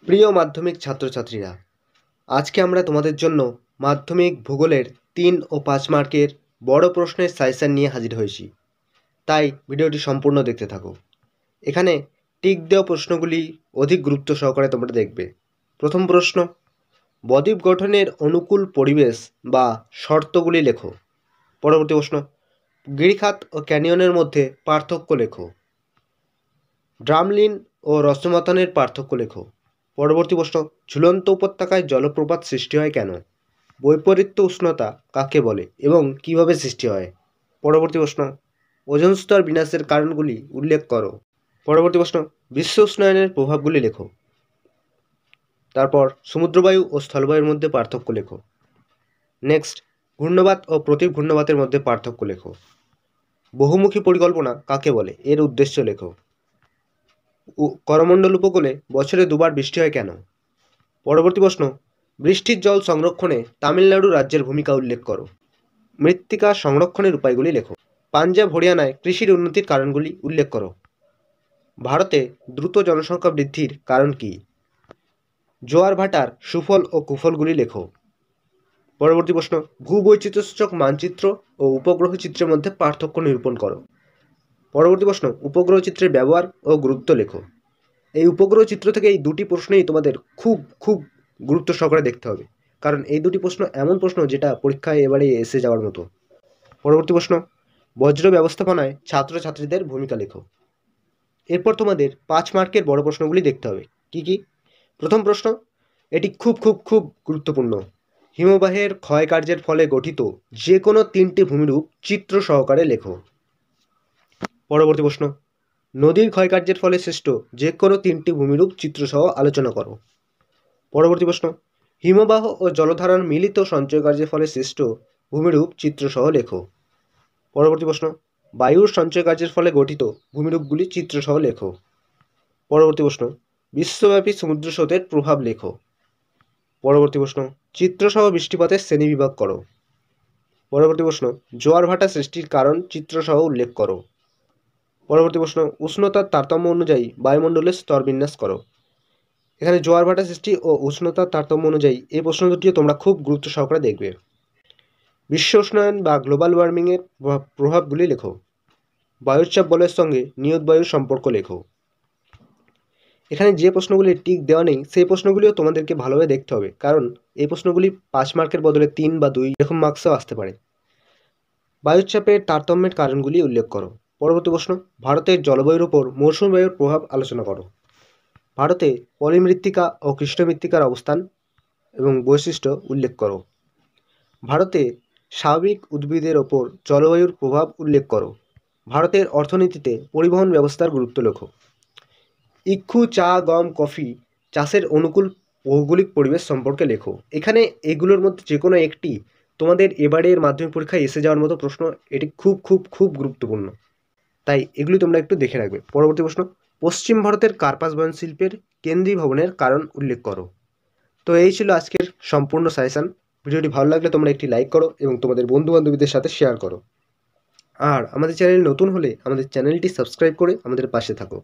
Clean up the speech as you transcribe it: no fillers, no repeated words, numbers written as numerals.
প্রিয় মাধ্যমিক ছাত্রছাত্রীরা, আজকে আমরা তোমাদের জন্য মাধ্যমিক ভূগোলের ৩ ও ৫ মার্কের বড় প্রশ্নের সাজেশন নিয়ে হাজির হয়েছি। তাই ভিডিওটি সম্পূর্ণ দেখতে থাকো। এখানে টিক দেওয়া প্রশ্নগুলি অধিক গুরুত্ব সহকারে তোমরা দেখবে। প্রথম প্রশ্ন, বদ্বীপ গঠনের অনুকূল পরিবেশ বা শর্তগুলি লেখো। পরবর্তী প্রশ্ন, গিরিখাত ও ক্যানিয়নের মধ্যে পার্থক্য লেখো। ড্রামলিন ও রসমতনের পার্থক্য লেখো। পরবর্তী প্রশ্ন, ঝুলন্ত উপত্যকায় জলপ্রপাত সৃষ্টি হয় কেন? বৈপরীত্য উষ্ণতা কাকে বলে এবং কিভাবে সৃষ্টি হয়? পরবর্তী প্রশ্ন, ওজোন স্তর বিনাশের কারণগুলি উল্লেখ করো। পরবর্তী প্রশ্ন, বিশ্ব উষ্ণায়নের প্রভাবগুলি লেখো। তারপর সমুদ্রবায়ু ও স্থলবায়ুর মধ্যে পার্থক্য লেখো। নেক্সট, ঘূর্ণবাত ও প্রতি ঘূর্ণবাতের মধ্যে পার্থক্য লেখো। বহুমুখী পরিকল্পনা কাকে বলে, এর উদ্দেশ্য লেখো। করমণ্ডল উপকূলে বছরে দুবার বৃষ্টি হয় কেন? পরবর্তী প্রশ্ন, বৃষ্টির জল সংরক্ষণে তামিলনাড়ু রাজ্যের ভূমিকা উল্লেখ করো। মৃত্তিকা সংরক্ষণের উপায়গুলি লেখো। পাঞ্জাব হরিয়ানায় কৃষির উন্নতির কারণগুলি উল্লেখ করো। ভারতে দ্রুত জনসংখ্যা বৃদ্ধির কারণ কী? জোয়ার ভাটার সুফল ও কুফলগুলি লেখো। পরবর্তী প্রশ্ন, ভূবৈচিত্র্যসূচক মানচিত্র ও উপগ্রহ চিত্রের মধ্যে পার্থক্য নিরূপণ করো। পরবর্তী প্রশ্ন, উপগ্রহ চিত্রের ব্যবহার ও গুরুত্ব লেখো। এই উপগ্রহ চিত্র থেকে এই দুটি প্রশ্নই তোমাদের খুব গুরুত্ব সহকারে দেখতে হবে, কারণ এই দুটি প্রশ্ন এমন প্রশ্ন যেটা পরীক্ষায় এবারে এসে যাওয়ার মতো। পরবর্তী প্রশ্ন, বজ্র ব্যবস্থাপনায় ছাত্রছাত্রীদের ভূমিকা লেখো। এরপর তোমাদের ৫ মার্কের বড় প্রশ্নগুলি দেখতে হবে। কি? প্রথম প্রশ্ন, এটি খুব গুরুত্বপূর্ণ। হিমবাহের ক্ষয়কার্যের ফলে গঠিত যে কোনো ৩টি ভূমিরূপ চিত্র সহকারে লেখো। পরবর্তী প্রশ্ন, নদীর ক্ষয়কার্যের ফলে সৃষ্ট যে কোনো ৩টি ভূমিরূপ চিত্রসহ আলোচনা করো। পরবর্তী প্রশ্ন, হিমবাহ ও জলধারার মিলিত সঞ্চয়কার্যের ফলে সৃষ্ট ভূমিরূপ চিত্রসহ লেখো। পরবর্তী প্রশ্ন, বায়ুর সঞ্চয়কার্যের ফলে গঠিত ভূমিরূপগুলি চিত্রসহ লেখো। পরবর্তী প্রশ্ন, বিশ্বব্যাপী সমুদ্র স্রোতের প্রভাব লেখো। পরবর্তী প্রশ্ন, চিত্রসহ বৃষ্টিপাতের শ্রেণীবিভাগ করো। পরবর্তী প্রশ্ন, জোয়ার ভাটা সৃষ্টির কারণ চিত্রসহ উল্লেখ করো। পরবর্তী প্রশ্ন, উষ্ণতার তারতম্য অনুযায়ী বায়ুমণ্ডলের স্তর বিন্যাস করো। এখানে জোয়ার ভাটা সৃষ্টি ও উষ্ণতার তারতম্য অনুযায়ী এই প্রশ্ন দুটিও তোমরা খুব গুরুত্ব সহকারে দেখবে। বিশ্ব উষ্ণায়ন বা গ্লোবাল ওয়ার্মিংয়ের প্রভাবগুলি লেখো। বায়ুচাপ বলয়ের সঙ্গে নিয়ত বায়ুর সম্পর্ক লেখো। এখানে যে প্রশ্নগুলি টিক দেওয়া নেই সেই প্রশ্নগুলিও তোমাদেরকে ভালোভাবে দেখতে হবে, কারণ এই প্রশ্নগুলি ৫ মার্কের বদলে ৩ বা ২ এরকম মার্কসও আসতে পারে। বায়ুচাপের তারতম্যের কারণগুলি উল্লেখ করো। পরবর্তী প্রশ্ন, ভারতের জলবায়ুর উপর মৌসুমী বায়ুর প্রভাব আলোচনা করো। ভারতে পলিমৃত্তিকা ও কৃষ্ণমৃত্তিকার অবস্থান এবং বৈশিষ্ট্য উল্লেখ করো। ভারতে স্বাভাবিক উদ্ভিদের ওপর জলবায়ুর প্রভাব উল্লেখ করো। ভারতের অর্থনীতিতে পরিবহন ব্যবস্থার গুরুত্ব লেখো। ইক্ষু, চা, গম, কফি চাষের অনুকূল ভৌগোলিক পরিবেশ সম্পর্কে লেখো। এখানে এগুলোর মধ্যে যে কোনো একটি তোমাদের এবারের মাধ্যমিক পরীক্ষায় এসে যাওয়ার মতো প্রশ্ন, এটি খুব গুরুত্বপূর্ণ, তাই এগুলি তোমরা একটু দেখে রাখবে। পরবর্তী প্রশ্ন, পশ্চিম ভারতের কার্পাস বয়ন শিল্পের কেন্দ্রীয় ভবনের কারণ উল্লেখ করো। তো এই ছিল আজকের সম্পূর্ণ সাজেশন। ভিডিওটি ভালো লাগলে তোমরা একটি লাইক করো এবং তোমাদের বন্ধুবান্ধবীদের সাথে শেয়ার করো। আর আমাদের চ্যানেল নতুন হলে আমাদের চ্যানেলটি সাবস্ক্রাইব করে আমাদের পাশে থাকো।